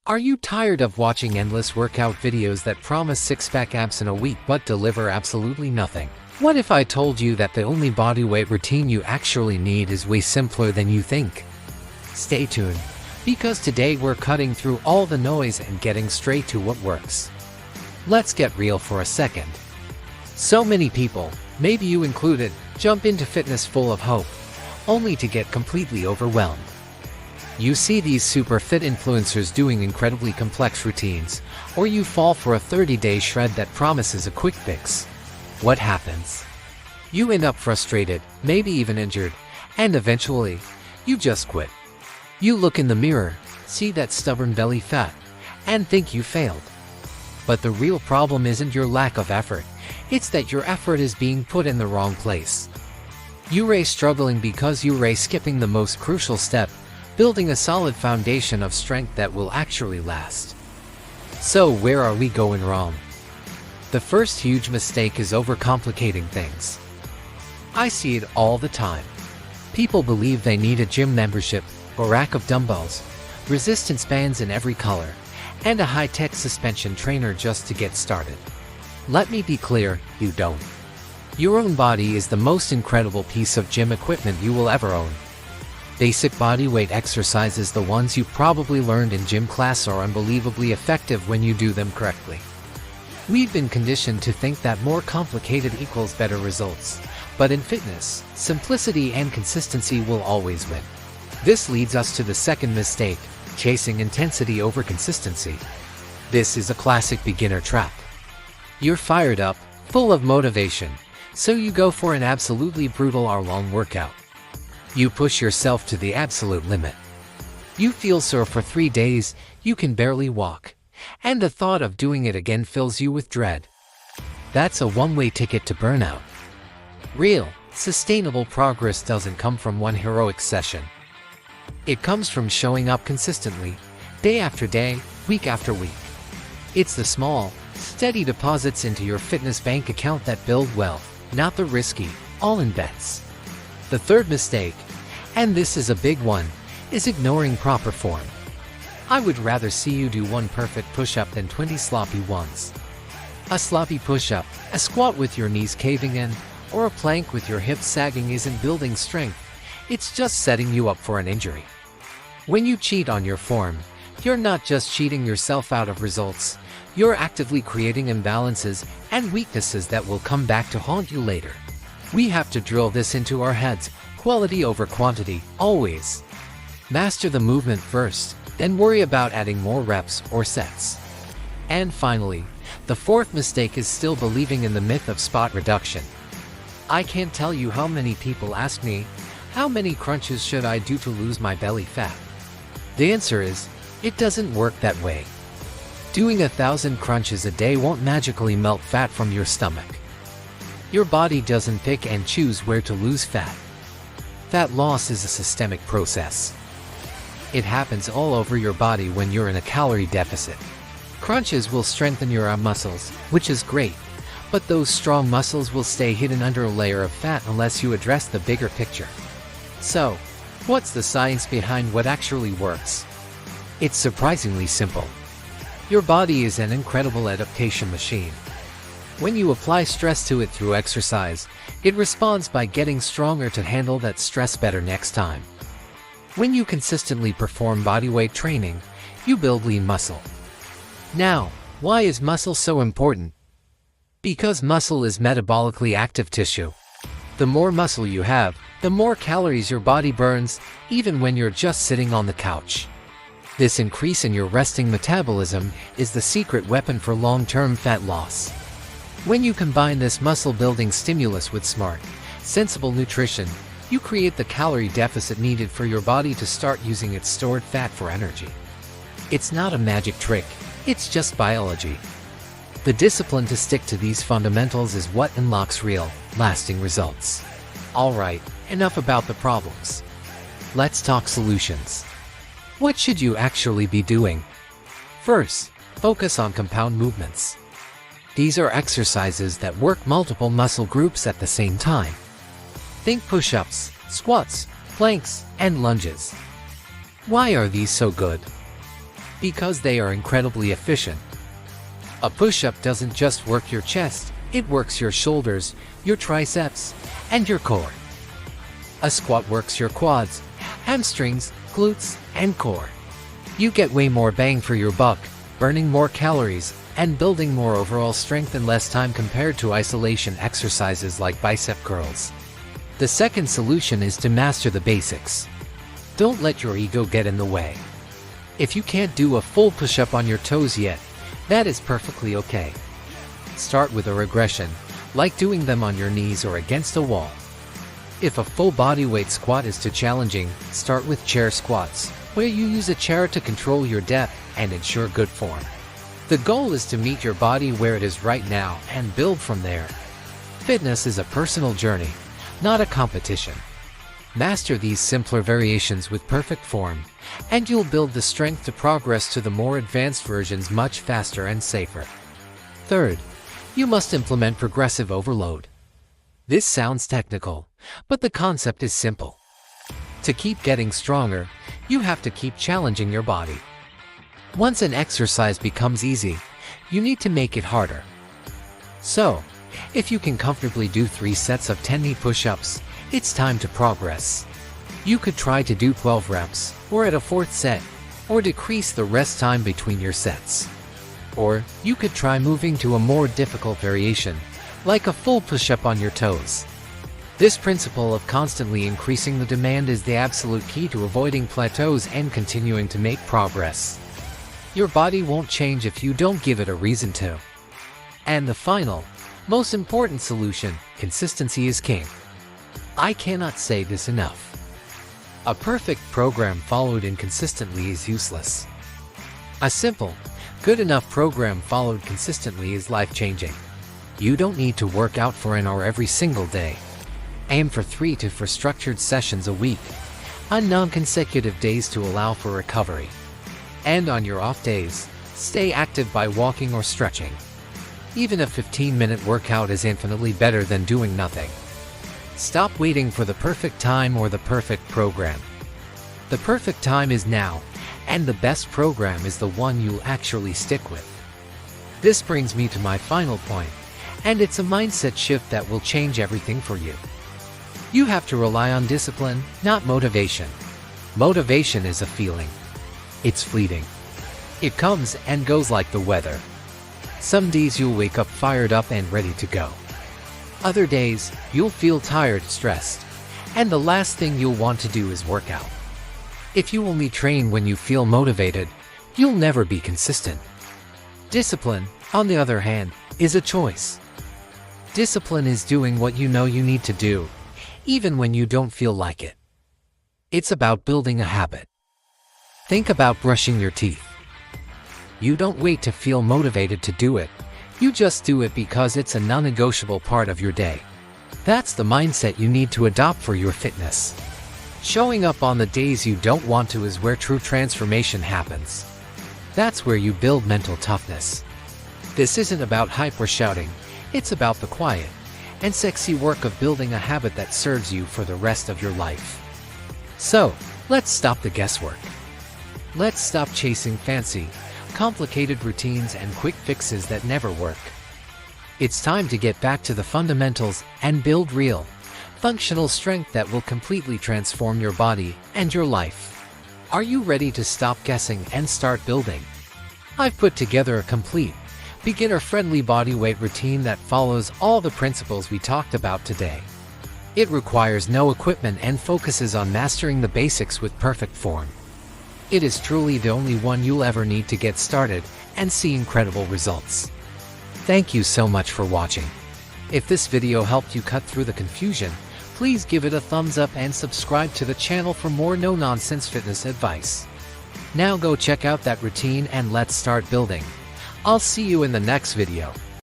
Are you tired of watching endless workout videos that promise six-pack abs in a week but deliver absolutely nothing? What if I told you that the only bodyweight routine you actually need is way simpler than you think? Stay tuned, because today we're cutting through all the noise and getting straight to what works. Let's get real for a second. So many people, maybe you included, jump into fitness full of hope, only to get completely overwhelmed. You see these super fit influencers doing incredibly complex routines, or you fall for a 30-day shred that promises a quick fix. What happens? You end up frustrated, maybe even injured, and eventually, you just quit. You look in the mirror, see that stubborn belly fat, and think you failed. But the real problem isn't your lack of effort, it's that your effort is being put in the wrong place. You're struggling because you're skipping the most crucial step, building a solid foundation of strength that will actually last. So where are we going wrong? The first huge mistake is overcomplicating things. I see it all the time. People believe they need a gym membership, a rack of dumbbells, resistance bands in every color, and a high-tech suspension trainer just to get started. Let me be clear, you don't. Your own body is the most incredible piece of gym equipment you will ever own. Basic bodyweight exercises, the ones you probably learned in gym class, are unbelievably effective when you do them correctly. We've been conditioned to think that more complicated equals better results, but in fitness, simplicity and consistency will always win. This leads us to the second mistake, chasing intensity over consistency. This is a classic beginner trap. You're fired up, full of motivation, so you go for an absolutely brutal hour-long workout. You push yourself to the absolute limit. You feel sore for 3 days, you can barely walk, and the thought of doing it again fills you with dread. That's a one-way ticket to burnout. Real, sustainable progress doesn't come from one heroic session. It comes from showing up consistently, day after day, week after week. It's the small, steady deposits into your fitness bank account that build wealth, not the risky, all-in bets. The third mistake, and this is a big one, is ignoring proper form. I would rather see you do one perfect push-up than 20 sloppy ones. A sloppy push-up, a squat with your knees caving in, or a plank with your hips sagging isn't building strength, it's just setting you up for an injury. When you cheat on your form, you're not just cheating yourself out of results, you're actively creating imbalances and weaknesses that will come back to haunt you later. We have to drill this into our heads, quality over quantity, always. Master the movement first, then worry about adding more reps or sets. And finally, the fourth mistake is still believing in the myth of spot reduction. I can't tell you how many people ask me, how many crunches should I do to lose my belly fat? The answer is, it doesn't work that way. Doing 1,000 crunches a day won't magically melt fat from your stomach. Your body doesn't pick and choose where to lose fat. Fat loss is a systemic process. It happens all over your body when you're in a calorie deficit. Crunches will strengthen your arm muscles, which is great, but those strong muscles will stay hidden under a layer of fat unless you address the bigger picture. So, what's the science behind what actually works? It's surprisingly simple. Your body is an incredible adaptation machine. When you apply stress to it through exercise, it responds by getting stronger to handle that stress better next time. When you consistently perform bodyweight training, you build lean muscle. Now, why is muscle so important? Because muscle is metabolically active tissue. The more muscle you have, the more calories your body burns, even when you're just sitting on the couch. This increase in your resting metabolism is the secret weapon for long-term fat loss. When you combine this muscle-building stimulus with smart, sensible nutrition, you create the calorie deficit needed for your body to start using its stored fat for energy. It's not a magic trick, it's just biology. The discipline to stick to these fundamentals is what unlocks real, lasting results. Alright, enough about the problems. Let's talk solutions. What should you actually be doing? First, focus on compound movements. These are exercises that work multiple muscle groups at the same time. Think push-ups, squats, planks, and lunges. Why are these so good? because they are incredibly efficient. A push-up doesn't just work your chest, it works your shoulders, your triceps, and your core. A squat works your quads, hamstrings, glutes, and core. You get way more bang for your buck, burning more calories, and building more overall strength in less time compared to isolation exercises like bicep curls. The second solution is to master the basics. Don't let your ego get in the way. If you can't do a full push-up on your toes yet, that is perfectly okay. Start with a regression, like doing them on your knees or against a wall. If a full body weight squat is too challenging, start with chair squats, where you use a chair to control your depth and ensure good form. The goal is to meet your body where it is right now and build from there. Fitness is a personal journey, not a competition. Master these simpler variations with perfect form, and you'll build the strength to progress to the more advanced versions much faster and safer. Third, you must implement progressive overload. This sounds technical, but the concept is simple. To keep getting stronger, you have to keep challenging your body. Once an exercise becomes easy, you need to make it harder. So, if you can comfortably do 3 sets of 10 knee push-ups, it's time to progress. You could try to do 12 reps, or at a 4th set, or decrease the rest time between your sets. Or, you could try moving to a more difficult variation, like a full push-up on your toes. This principle of constantly increasing the demand is the absolute key to avoiding plateaus and continuing to make progress. Your body won't change if you don't give it a reason to. And the final, most important solution, consistency is king. I cannot say this enough. A perfect program followed inconsistently is useless. A simple, good enough program followed consistently is life-changing. You don't need to work out for an hour every single day. Aim for 3 to 4 structured sessions a week, on non-consecutive days to allow for recovery. And on your off days, stay active by walking or stretching. Even a 15-minute workout is infinitely better than doing nothing. Stop waiting for the perfect time or the perfect program. The perfect time is now, and the best program is the one you'll actually stick with. This brings me to my final point, and it's a mindset shift that will change everything for you. You have to rely on discipline, not motivation. Motivation is a feeling. It's fleeting. It comes and goes like the weather. Some days you'll wake up fired up and ready to go. Other days, you'll feel tired, stressed, and the last thing you'll want to do is work out. If you only train when you feel motivated, you'll never be consistent. Discipline, on the other hand, is a choice. Discipline is doing what you know you need to do, even when you don't feel like it. It's about building a habit. Think about brushing your teeth. You don't wait to feel motivated to do it. You just do it because it's a non-negotiable part of your day. That's the mindset you need to adopt for your fitness. Showing up on the days you don't want to is where true transformation happens. That's where you build mental toughness. This isn't about hype or shouting, it's about the quiet and sexy work of building a habit that serves you for the rest of your life. So, let's stop the guesswork. Let's stop chasing fancy, complicated routines and quick fixes that never work. It's time to get back to the fundamentals and build real, functional strength that will completely transform your body and your life. Are you ready to stop guessing and start building? I've put together a complete, beginner-friendly bodyweight routine that follows all the principles we talked about today. It requires no equipment and focuses on mastering the basics with perfect form. It is truly the only one you'll ever need to get started and see incredible results. Thank you so much for watching. If this video helped you cut through the confusion, please give it a thumbs up and subscribe to the channel for more no-nonsense fitness advice. Now go check out that routine and let's start building. I'll see you in the next video.